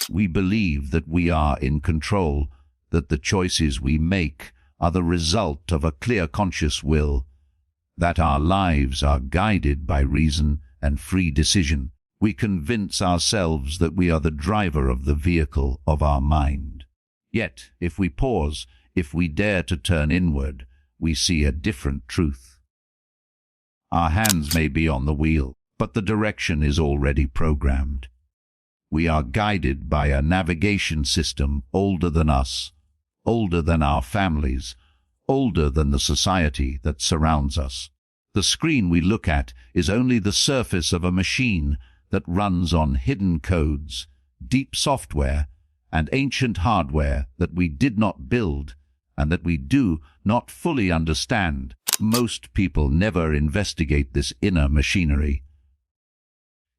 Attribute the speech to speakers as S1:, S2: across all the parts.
S1: We believe that we are in control, that the choices we make are the result of a clear conscious will, that our lives are guided by reason and free decision. We convince ourselves that we are the driver of the vehicle of our mind. Yet, if we pause, if we dare to turn inward, we see a different truth. Our hands may be on the wheel, but the direction is already programmed. We are guided by a navigation system older than us, older than our families, older than the society that surrounds us. The screen we look at is only the surface of a machine that runs on hidden codes, deep software, and ancient hardware that we did not build and that we do not fully understand. Most people never investigate this inner machinery.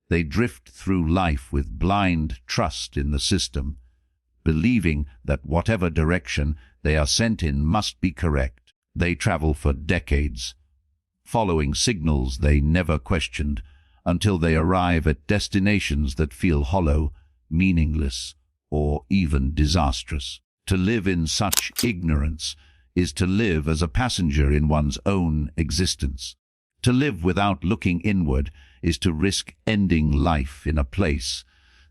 S1: They drift through life with blind trust in the system, believing that whatever direction they are sent in must be correct. They travel for decades, following signals they never questioned, until they arrive at destinations that feel hollow, meaningless, or even disastrous. To live in such ignorance is to live as a passenger in one's own existence. To live without looking inward is to risk ending life in a place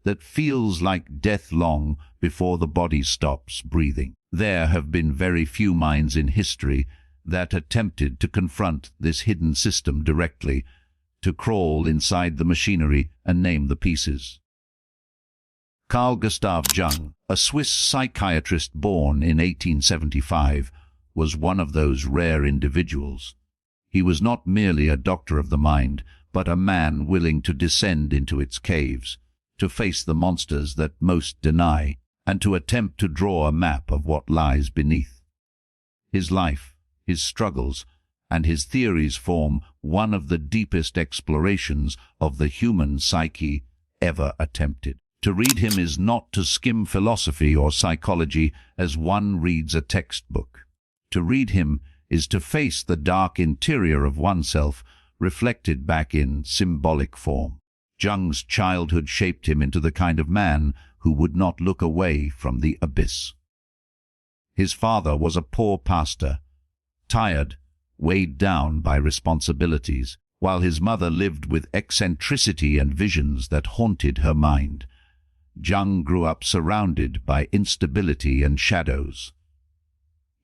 S1: that feels like death long before the body stops breathing. There have been very few minds in history that attempted to confront this hidden system directly, to crawl inside the machinery and name the pieces. Carl Jung, a Swiss psychiatrist born in 1875, was one of those rare individuals. He was not merely a doctor of the mind, but a man willing to descend into its caves, to face the monsters that most deny, and to attempt to draw a map of what lies beneath. His life, his struggles, and his theories form one of the deepest explorations of the human psyche ever attempted. To read him is not to skim philosophy or psychology as one reads a textbook. To read him is to face the dark interior of oneself reflected back in symbolic form. Jung's childhood shaped him into the kind of man who would not look away from the abyss. His father was a poor pastor, tired, weighed down by responsibilities, while his mother lived with eccentricity and visions that haunted her mind. Jung grew up surrounded by instability and shadows.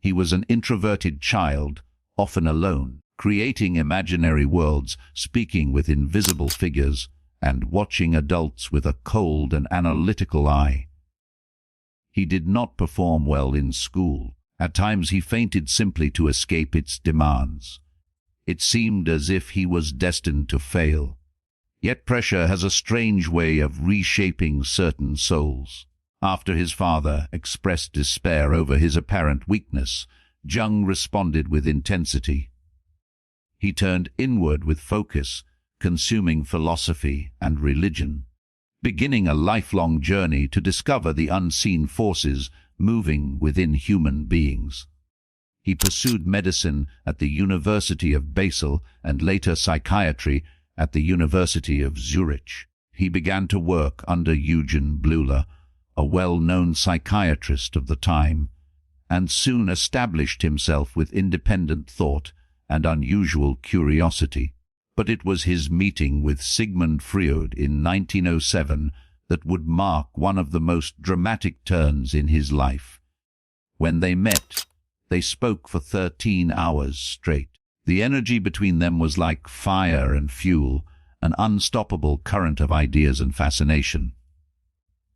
S1: He was an introverted child, often alone, creating imaginary worlds, speaking with invisible figures, and watching adults with a cold and analytical eye. He did not perform well in school. At times he fainted simply to escape its demands. It seemed as if he was destined to fail. Yet pressure has a strange way of reshaping certain souls. After his father expressed despair over his apparent weakness, Jung responded with intensity. He turned inward with focus, consuming philosophy and religion, beginning a lifelong journey to discover the unseen forces moving within human beings. He pursued medicine at the University of Basel and later psychiatry at the University of Zurich. He began to work under Eugen Bleuler, a well-known psychiatrist of the time, and soon established himself with independent thought and unusual curiosity. But it was his meeting with Sigmund Freud in 1907 that would mark one of the most dramatic turns in his life. When they met, they spoke for 13 hours straight. The energy between them was like fire and fuel, an unstoppable current of ideas and fascination.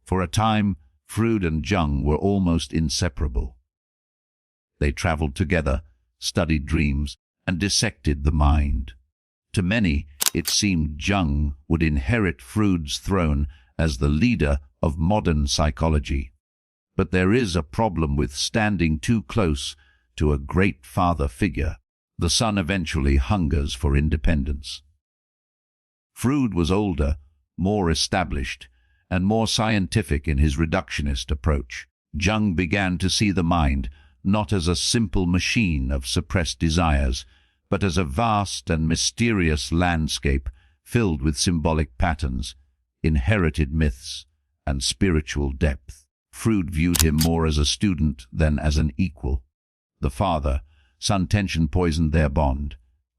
S1: For a time, Freud and Jung were almost inseparable. They traveled together, studied dreams, and dissected the mind. To many, it seemed Jung would inherit Freud's throne as the leader of modern psychology. But there is a problem with standing too close to a great father figure. The son eventually hungers for independence. Freud was older, more established, and more scientific in his reductionist approach. Jung began to see the mind not as a simple machine of suppressed desires, but as a vast and mysterious landscape filled with symbolic patterns, inherited myths, and spiritual depth. Freud viewed him more as a student than as an equal. The father-son tension poisoned their bond.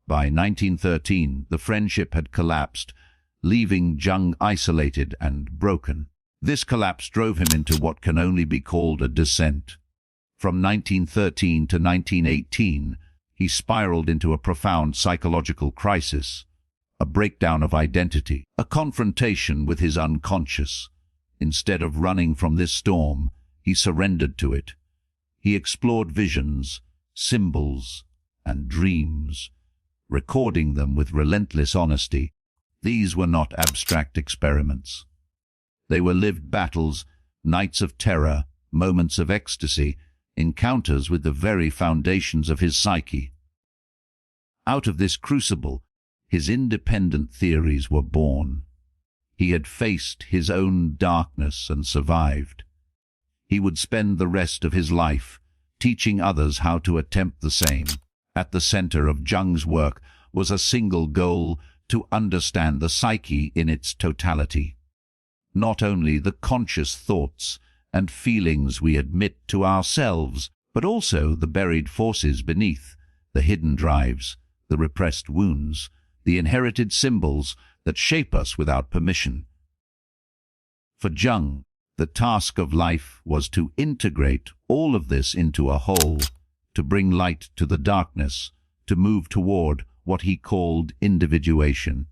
S1: By 1913, the friendship had collapsed, leaving Jung isolated and broken. This collapse drove him into what can only be called a descent. From 1913 to 1918, he spiraled into a profound psychological crisis, a breakdown of identity, a confrontation with his unconscious. Instead of running from this storm, he surrendered to it. He explored visions, symbols, and dreams, recording them with relentless honesty. These were not abstract experiments. They were lived battles, nights of terror, moments of ecstasy, encounters with the very foundations of his psyche. Out of this crucible, his independent theories were born. He had faced his own darkness and survived. He would spend the rest of his life teaching others how to attempt the same. At the center of Jung's work was a single goal: to understand the psyche in its totality. Not only the conscious thoughts and feelings we admit to ourselves, but also the buried forces beneath, the hidden drives, the repressed wounds, the inherited symbols that shape us without permission. For Jung, the task of life was to integrate all of this into a whole, to bring light to the darkness, to move toward what he called individuation,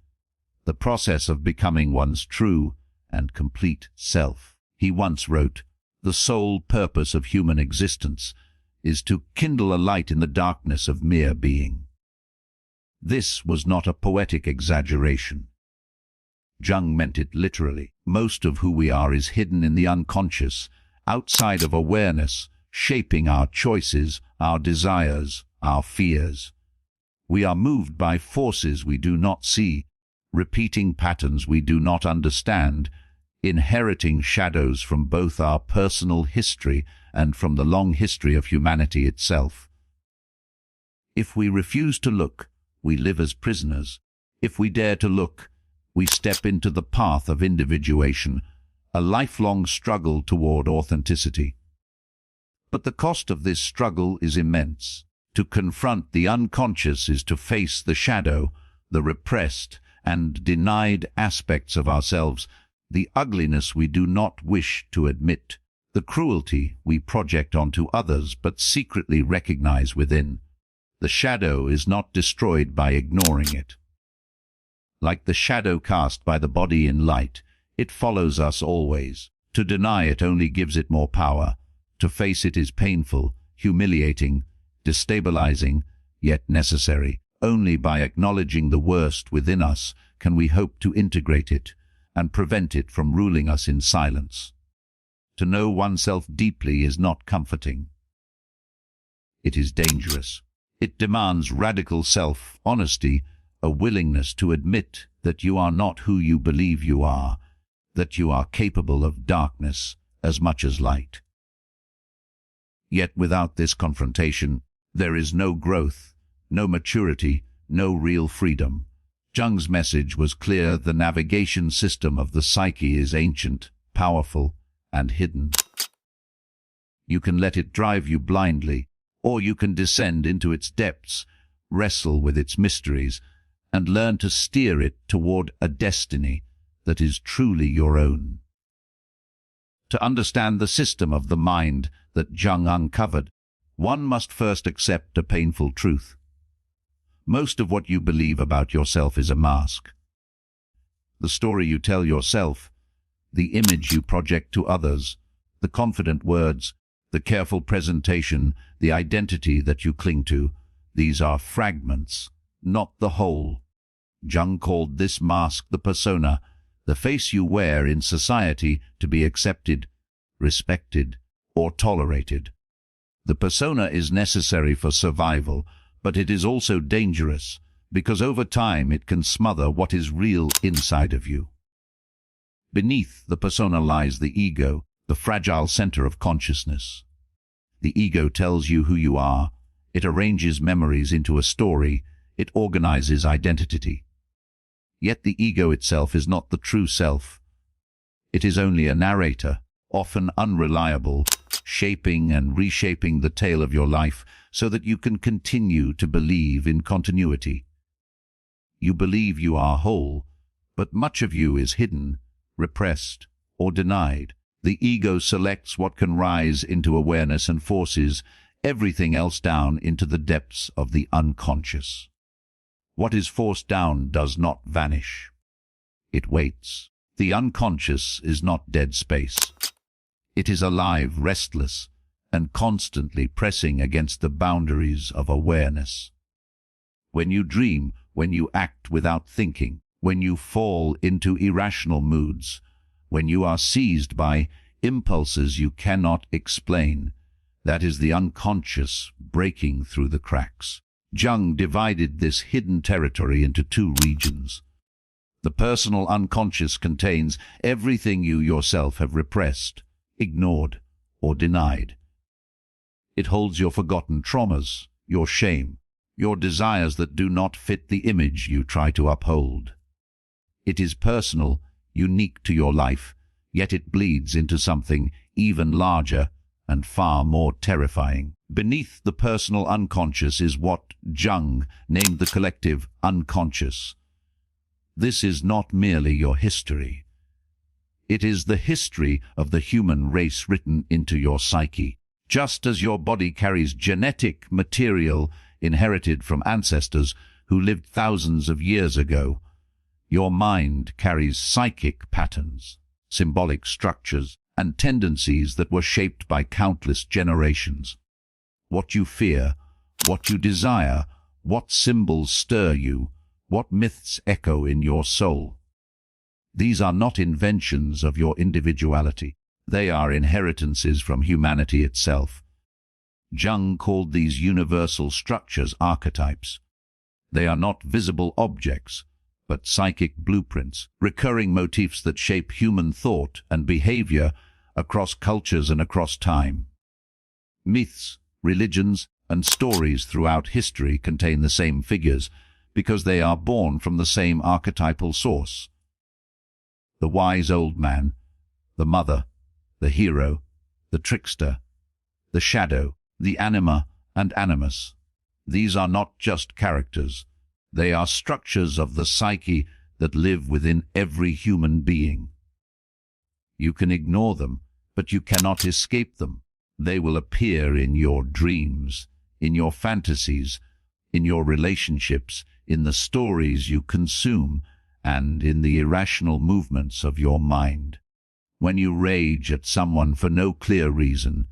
S1: the process of becoming one's true and complete self. He once wrote, "The sole purpose of human existence is to kindle a light in the darkness of mere being." This was not a poetic exaggeration. Jung meant it literally. Most of who we are is hidden in the unconscious, outside of awareness, shaping our choices, our desires, our fears. We are moved by forces we do not see, repeating patterns we do not understand, inheriting shadows from both our personal history and from the long history of humanity itself. If we refuse to look, we live as prisoners. If we dare to look, we step into the path of individuation, a lifelong struggle toward authenticity. But the cost of this struggle is immense. To confront the unconscious is to face the shadow, the repressed and denied aspects of ourselves, the ugliness we do not wish to admit, the cruelty we project onto others but secretly recognize within. The shadow is not destroyed by ignoring it. Like the shadow cast by the body in light, it follows us always. To deny it only gives it more power. To face it is painful, humiliating, destabilizing, yet necessary. Only by acknowledging the worst within us can we hope to integrate it and prevent it from ruling us in silence. To know oneself deeply is not comforting. It is dangerous. It demands radical self-honesty, a willingness to admit that you are not who you believe you are, that you are capable of darkness as much as light. Yet without this confrontation, there is no growth, no maturity, no real freedom. Jung's message was clear: the navigation system of the psyche is ancient, powerful, and hidden. You can let it drive you blindly, or you can descend into its depths, wrestle with its mysteries, and learn to steer it toward a destiny that is truly your own. To understand the system of the mind that Jung uncovered, one must first accept a painful truth. Most of what you believe about yourself is a mask. The story you tell yourself, the image you project to others, the confident words, the careful presentation, the identity that you cling to, these are fragments, not the whole. Jung called this mask the persona, the face you wear in society to be accepted, respected, or tolerated. The persona is necessary for survival, but it is also dangerous, because over time it can smother what is real inside of you. Beneath the persona lies the ego, the fragile center of consciousness. The ego tells you who you are. It arranges memories into a story. It organizes identity. Yet the ego itself is not the true self. It is only a narrator, often unreliable, shaping and reshaping the tale of your life so that you can continue to believe in continuity. You believe you are whole, but much of you is hidden, repressed, or denied. The ego selects what can rise into awareness and forces everything else down into the depths of the unconscious. What is forced down does not vanish. It waits. The unconscious is not dead space. It is alive, restless, and constantly pressing against the boundaries of awareness. When you dream, when you act without thinking, when you fall into irrational moods, when you are seized by impulses you cannot explain, that is the unconscious breaking through the cracks. Jung divided this hidden territory into two regions. The personal unconscious contains everything you yourself have repressed, ignored, or denied. It holds your forgotten traumas, your shame, your desires that do not fit the image you try to uphold. It is personal, unique to your life, yet it bleeds into something even larger and far more terrifying. Beneath the personal unconscious is what Jung named the collective unconscious. This is not merely your history. It is the history of the human race written into your psyche. Just as your body carries genetic material inherited from ancestors who lived thousands of years ago, your mind carries psychic patterns, symbolic structures, and tendencies that were shaped by countless generations. What you fear, what you desire, what symbols stir you, what myths echo in your soul. These are not inventions of your individuality. They are inheritances from humanity itself. Jung called these universal structures archetypes. They are not visible objects, but psychic blueprints, recurring motifs that shape human thought and behavior across cultures and across time. Myths, religions, and stories throughout history contain the same figures because they are born from the same archetypal source. The wise old man, the mother, the hero, the trickster, the shadow, the anima and animus. These are not just characters. They are structures of the psyche that live within every human being. You can ignore them, but you cannot escape them. They will appear in your dreams, in your fantasies, in your relationships, in the stories you consume, and in the irrational movements of your mind. When you rage at someone for no clear reason,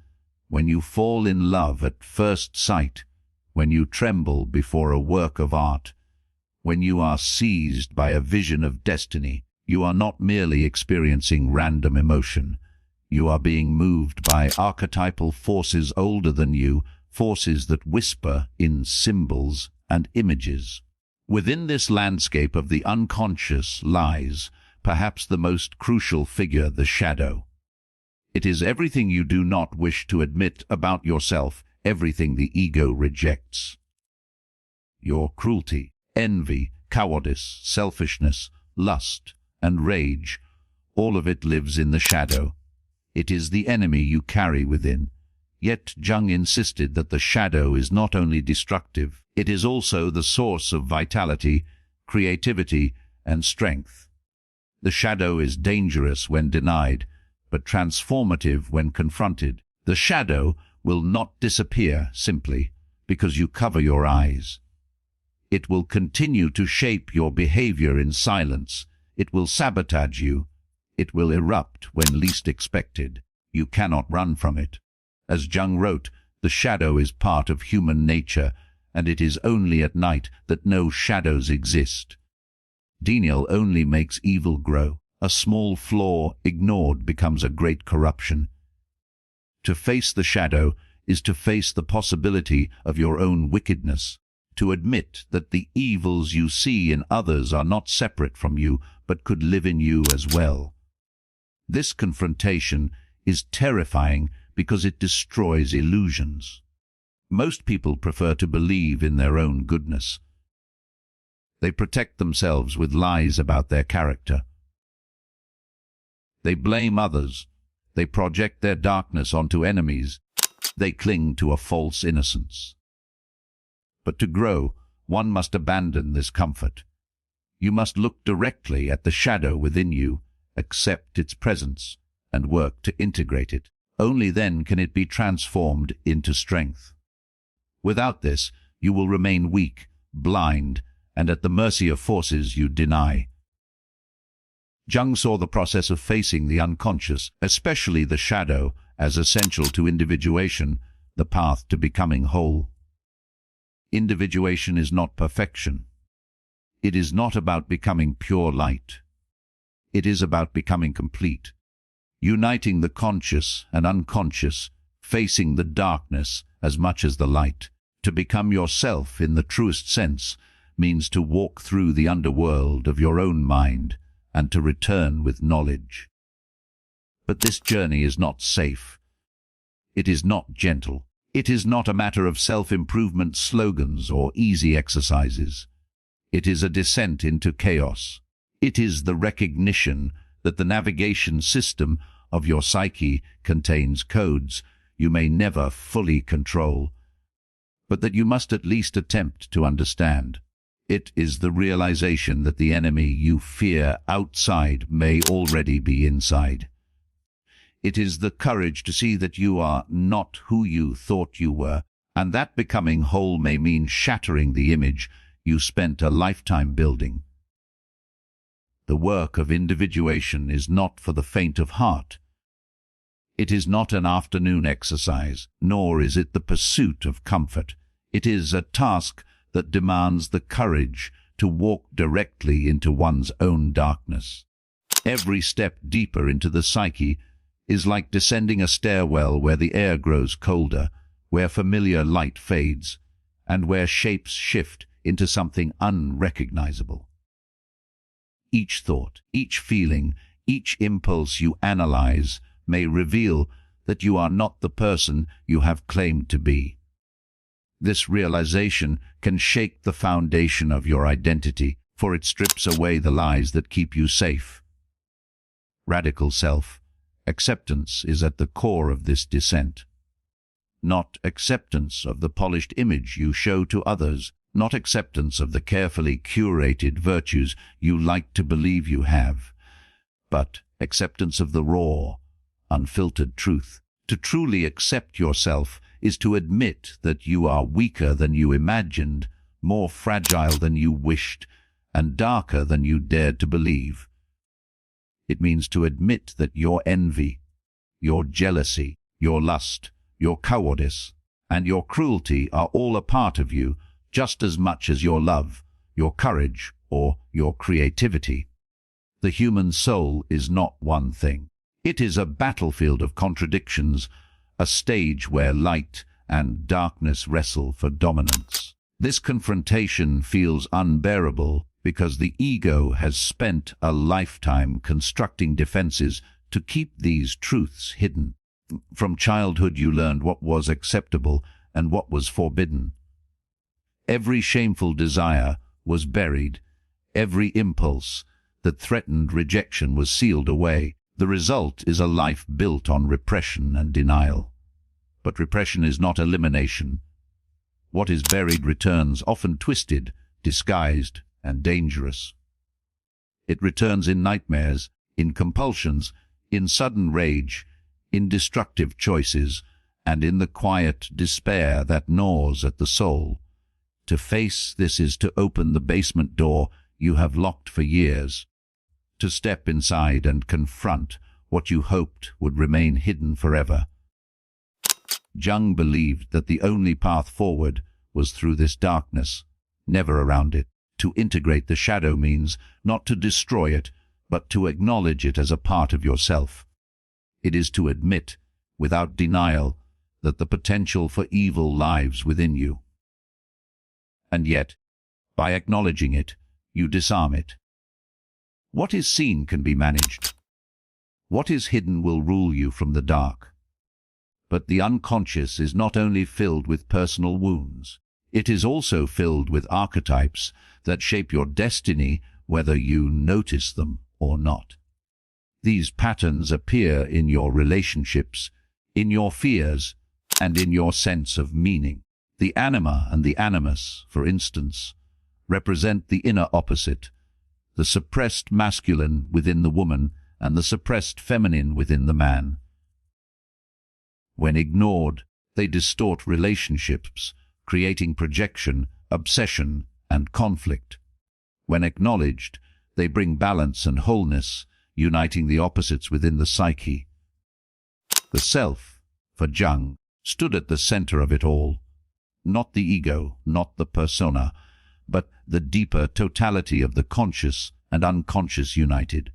S1: when you fall in love at first sight, when you tremble before a work of art, when you are seized by a vision of destiny, you are not merely experiencing random emotion. You are being moved by archetypal forces older than you, forces that whisper in symbols and images. Within this landscape of the unconscious lies perhaps the most crucial figure, the shadow. It is everything you do not wish to admit about yourself, everything the ego rejects. Your cruelty, envy, cowardice, selfishness, lust, and rage, all of it lives in the shadow. It is the enemy you carry within. Yet Jung insisted that the shadow is not only destructive, it is also the source of vitality, creativity, and strength. The shadow is dangerous when denied, but transformative when confronted. The shadow will not disappear simply because you cover your eyes. It will continue to shape your behavior in silence. It will sabotage you. It will erupt when least expected. You cannot run from it. As Jung wrote, the shadow is part of human nature, and it is only at night that no shadows exist. Denial only makes evil grow. A small flaw ignored becomes a great corruption. To face the shadow is to face the possibility of your own wickedness, to admit that the evils you see in others are not separate from you, but could live in you as well. This confrontation is terrifying because it destroys illusions. Most people prefer to believe in their own goodness. They protect themselves with lies about their character. They blame others. They project their darkness onto enemies. They cling to a false innocence. But to grow, one must abandon this comfort. You must look directly at the shadow within you, accept its presence, and work to integrate it. Only then can it be transformed into strength. Without this, you will remain weak, blind, and at the mercy of forces you deny. Jung saw the process of facing the unconscious, especially the shadow, as essential to individuation, the path to becoming whole. Individuation is not perfection. It is not about becoming pure light. It is about becoming complete, uniting the conscious and unconscious, facing the darkness as much as the light. To become yourself in the truest sense means to walk through the underworld of your own mind and to return with knowledge. But this journey is not safe. It is not gentle. It is not a matter of self-improvement slogans or easy exercises. It is a descent into chaos. It is the recognition that the navigation system of your psyche contains codes you may never fully control, but that you must at least attempt to understand. It is the realization that the enemy you fear outside may already be inside. It is the courage to see that you are not who you thought you were, and that becoming whole may mean shattering the image you spent a lifetime building. The work of individuation is not for the faint of heart. It is not an afternoon exercise, nor is it the pursuit of comfort. It is a task that demands the courage to walk directly into one's own darkness. Every step deeper into the psyche is like descending a stairwell where the air grows colder, where familiar light fades, and where shapes shift into something unrecognizable. Each thought, each feeling, each impulse you analyze may reveal that you are not the person you have claimed to be. This realization can shake the foundation of your identity, for it strips away the lies that keep you safe. Radical self-acceptance is at the core of this descent. Not acceptance of the polished image you show to others, not acceptance of the carefully curated virtues you like to believe you have, but acceptance of the raw, unfiltered truth. To truly accept yourself is to admit that you are weaker than you imagined, more fragile than you wished, and darker than you dared to believe. It means to admit that your envy, your jealousy, your lust, your cowardice, and your cruelty are all a part of you, just as much as your love, your courage, or your creativity. The human soul is not one thing. It is a battlefield of contradictions, a stage where light and darkness wrestle for dominance. This confrontation feels unbearable because the ego has spent a lifetime constructing defenses to keep these truths hidden. From childhood you learned what was acceptable and what was forbidden. Every shameful desire was buried. Every impulse that threatened rejection was sealed away. The result is a life built on repression and denial. But repression is not elimination. What is buried returns, often twisted, disguised, and dangerous. It returns in nightmares, in compulsions, in sudden rage, in destructive choices, and in the quiet despair that gnaws at the soul. To face this is to open the basement door you have locked for years, to step inside and confront what you hoped would remain hidden forever. Jung believed that the only path forward was through this darkness, never around it. To integrate the shadow means not to destroy it, but to acknowledge it as a part of yourself. It is to admit, without denial, that the potential for evil lies within you. And yet, by acknowledging it, you disarm it. What is seen can be managed. What is hidden will rule you from the dark. But the unconscious is not only filled with personal wounds, it is also filled with archetypes that shape your destiny whether you notice them or not. These patterns appear in your relationships, in your fears, and in your sense of meaning. The anima and the animus, for instance, represent the inner opposite, the suppressed masculine within the woman and the suppressed feminine within the man. When ignored, they distort relationships, creating projection, obsession, and conflict. When acknowledged, they bring balance and wholeness, uniting the opposites within the psyche. The self, for Jung, stood at the center of it all. Not the ego, not the persona, but the deeper totality of the conscious and unconscious united.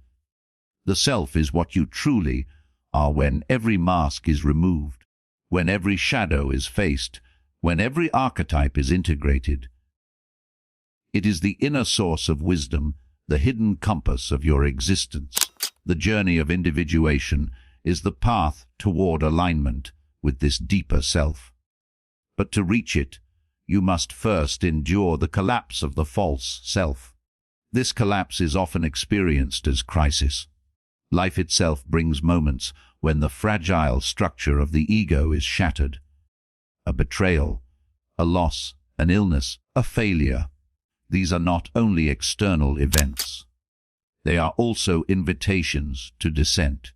S1: The self is what you truly are when every mask is removed, when every shadow is faced, when every archetype is integrated. It is the inner source of wisdom, the hidden compass of your existence. The journey of individuation is the path toward alignment with this deeper self. But to reach it, you must first endure the collapse of the false self. This collapse is often experienced as crisis. Life itself brings moments when the fragile structure of the ego is shattered. A betrayal, a loss, an illness, a failure. These are not only external events. They are also invitations to descent.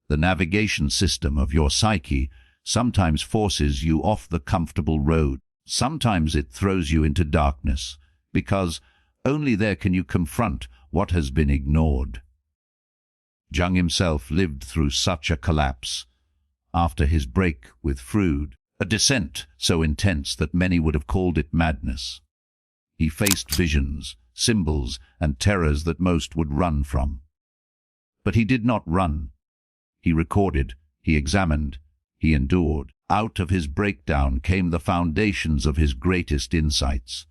S1: The navigation system of your psyche sometimes forces you off the comfortable road. Sometimes it throws you into darkness, because only there can you confront what has been ignored. Jung himself lived through such a collapse. After his break with Freud, a descent so intense that many would have called it madness. He faced visions, symbols, and terrors that most would run from. But he did not run. He recorded, he examined, he endured. Out of his breakdown came the foundations of his greatest insights.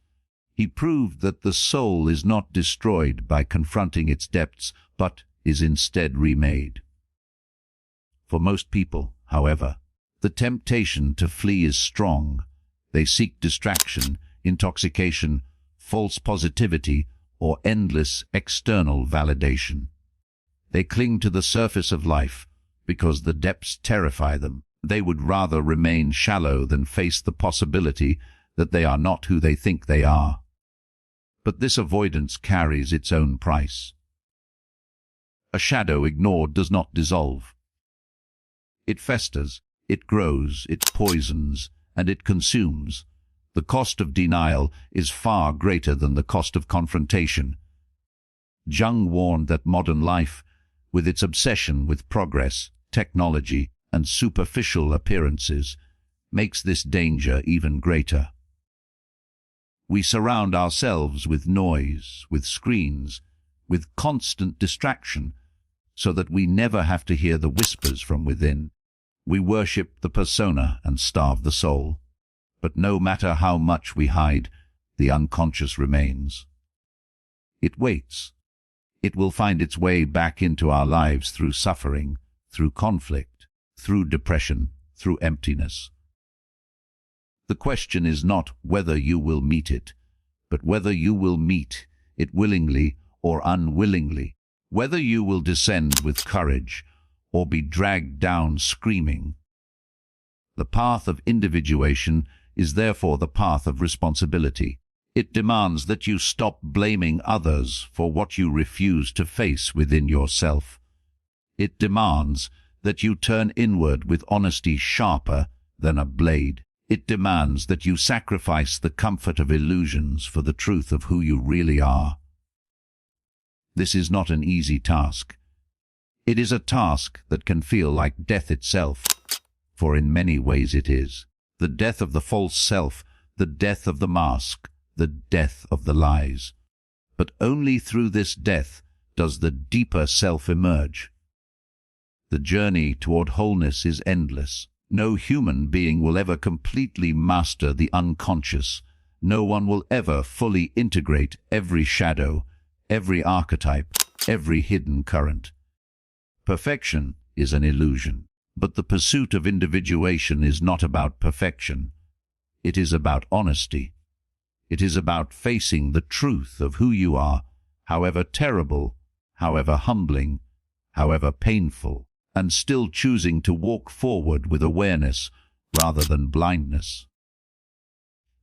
S1: He proved that the soul is not destroyed by confronting its depths, but is instead remade. For most people, however, the temptation to flee is strong. They seek distraction, intoxication, false positivity, or endless external validation. They cling to the surface of life because the depths terrify them. They would rather remain shallow than face the possibility that they are not who they think they are. But this avoidance carries its own price. A shadow ignored does not dissolve. It festers, it grows, it poisons, and it consumes. The cost of denial is far greater than the cost of confrontation. Jung warned that modern life, with its obsession with progress, technology, and superficial appearances, makes this danger even greater. We surround ourselves with noise, with screens, with constant distraction, so that we never have to hear the whispers from within. We worship the persona and starve the soul. But no matter how much we hide, the unconscious remains. It waits. It will find its way back into our lives through suffering, through conflict, through depression, through emptiness. The question is not whether you will meet it, but whether you will meet it willingly or unwillingly, whether you will descend with courage or be dragged down screaming. The path of individuation is therefore the path of responsibility. It demands that you stop blaming others for what you refuse to face within yourself. It demands that you turn inward with honesty sharper than a blade. It demands that you sacrifice the comfort of illusions for the truth of who you really are. This is not an easy task. It is a task that can feel like death itself, for in many ways it is. The death of the false self, the death of the mask, the death of the lies. But only through this death does the deeper self emerge. The journey toward wholeness is endless. No human being will ever completely master the unconscious. No one will ever fully integrate every shadow, every archetype, every hidden current. Perfection is an illusion, but the pursuit of individuation is not about perfection. It is about honesty. It is about facing the truth of who you are, however terrible, however humbling, however painful, and still choosing to walk forward with awareness rather than blindness.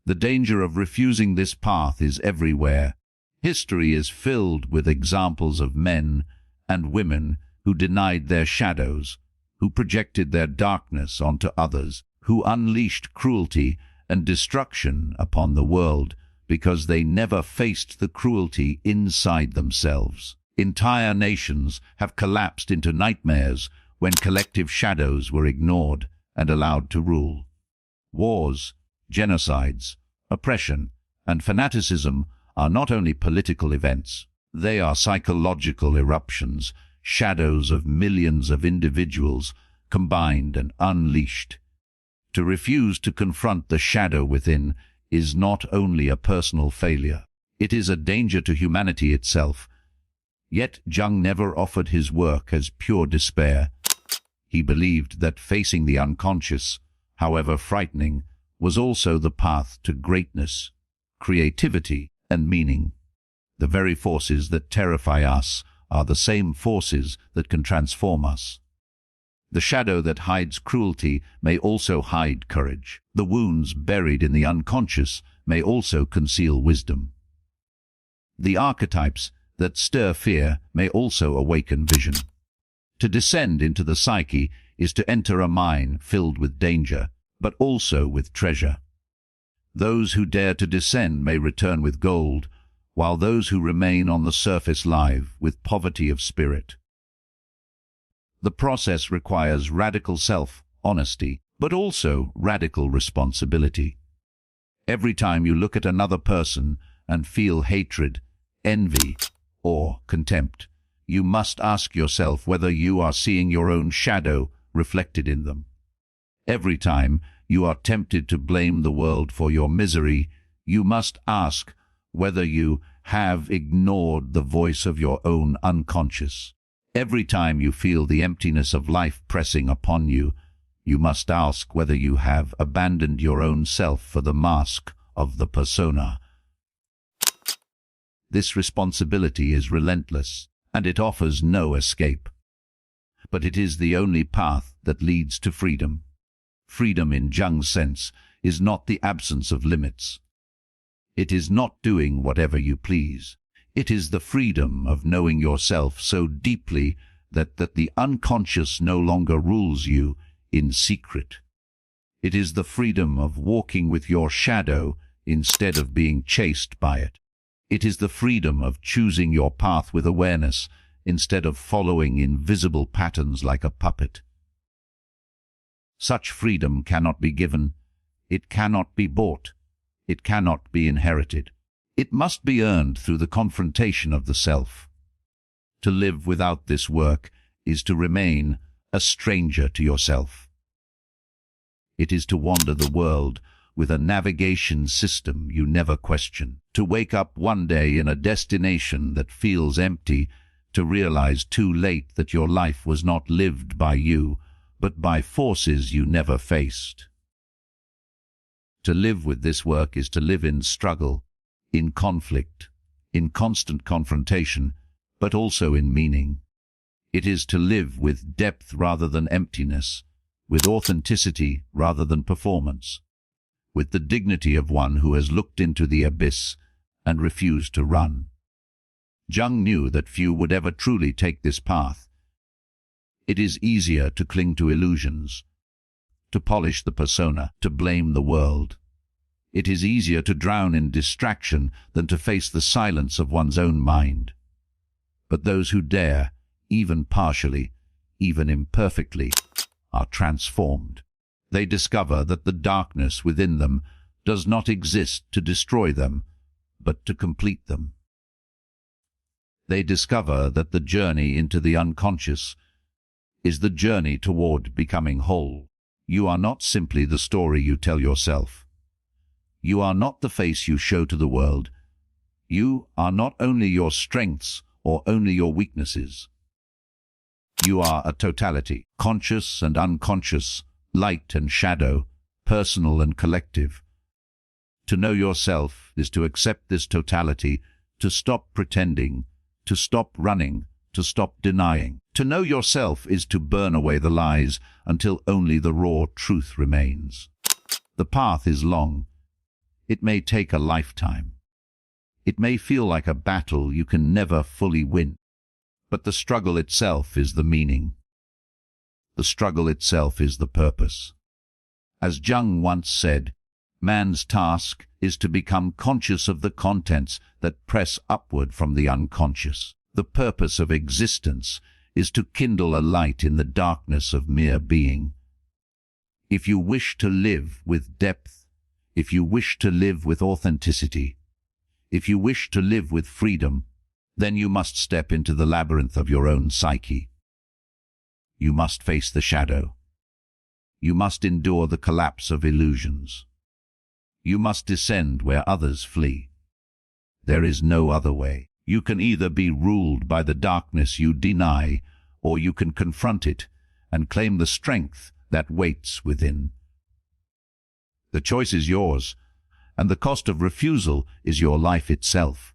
S1: The danger of refusing this path is everywhere. History is filled with examples of men and women who denied their shadows, who projected their darkness onto others, who unleashed cruelty and destruction upon the world because they never faced the cruelty inside themselves. Entire nations have collapsed into nightmares when collective shadows were ignored and allowed to rule. Wars, genocides, oppression, and fanaticism are not only political events, they are psychological eruptions, shadows of millions of individuals combined and unleashed. To refuse to confront the shadow within is not only a personal failure, it is a danger to humanity itself. Yet Jung never offered his work as pure despair. He believed that facing the unconscious, however frightening, was also the path to greatness, creativity, and meaning. The very forces that terrify us are the same forces that can transform us. The shadow that hides cruelty may also hide courage. The wounds buried in the unconscious may also conceal wisdom. The archetypes that stir fear may also awaken vision. To descend into the psyche is to enter a mine filled with danger, but also with treasure. Those who dare to descend may return with gold, while those who remain on the surface live with poverty of spirit. The process requires radical self-honesty, but also radical responsibility. Every time you look at another person and feel hatred, envy, or contempt, you must ask yourself whether you are seeing your own shadow reflected in them. Every time you are tempted to blame the world for your misery, you must ask whether you have ignored the voice of your own unconscious. Every time you feel the emptiness of life pressing upon you, you must ask whether you have abandoned your own self for the mask of the persona. This responsibility is relentless, and it offers no escape. But it is the only path that leads to freedom. Freedom in Jung's sense is not the absence of limits. It is not doing whatever you please. It is the freedom of knowing yourself so deeply that the unconscious no longer rules you in secret. It is the freedom of walking with your shadow instead of being chased by it. It is the freedom of choosing your path with awareness instead of following invisible patterns like a puppet. Such freedom cannot be given, it cannot be bought, it cannot be inherited. It must be earned through the confrontation of the self. To live without this work is to remain a stranger to yourself. It is to wander the world with a navigation system you never question, to wake up one day in a destination that feels empty, to realize too late that your life was not lived by you, but by forces you never faced. To live with this work is to live in struggle, in conflict, in constant confrontation, but also in meaning. It is to live with depth rather than emptiness, with authenticity rather than performance, with the dignity of one who has looked into the abyss and refused to run. Jung knew that few would ever truly take this path. It is easier to cling to illusions, to polish the persona, to blame the world. It is easier to drown in distraction than to face the silence of one's own mind. But those who dare, even partially, even imperfectly, are transformed. They discover that the darkness within them does not exist to destroy them, but to complete them. They discover that the journey into the unconscious is the journey toward becoming whole. You are not simply the story you tell yourself. You are not the face you show to the world. You are not only your strengths or only your weaknesses. You are a totality, conscious and unconscious, light and shadow, personal and collective. To know yourself is to accept this totality, to stop pretending, to stop running, to stop denying. To know yourself is to burn away the lies until only the raw truth remains. The path is long. It may take a lifetime. It may feel like a battle you can never fully win. But the struggle itself is the meaning. The struggle itself is the purpose. As Jung once said, man's task is to become conscious of the contents that press upward from the unconscious. The purpose of existence is to kindle a light in the darkness of mere being. If you wish to live with depth, if you wish to live with authenticity, if you wish to live with freedom, then you must step into the labyrinth of your own psyche. You must face the shadow. You must endure the collapse of illusions. You must descend where others flee. There is no other way. You can either be ruled by the darkness you deny, or you can confront it and claim the strength that waits within. The choice is yours, and the cost of refusal is your life itself.